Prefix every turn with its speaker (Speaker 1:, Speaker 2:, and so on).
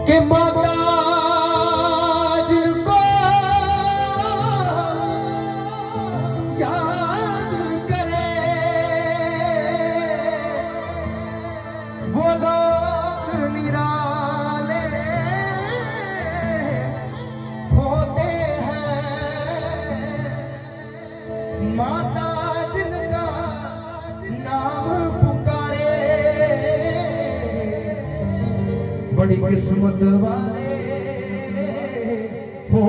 Speaker 1: कि माता जिनको याद करे वो लोग निराले होते हैं। माता जिनका नाम पुकारे बड़ी किस्मत वाले हो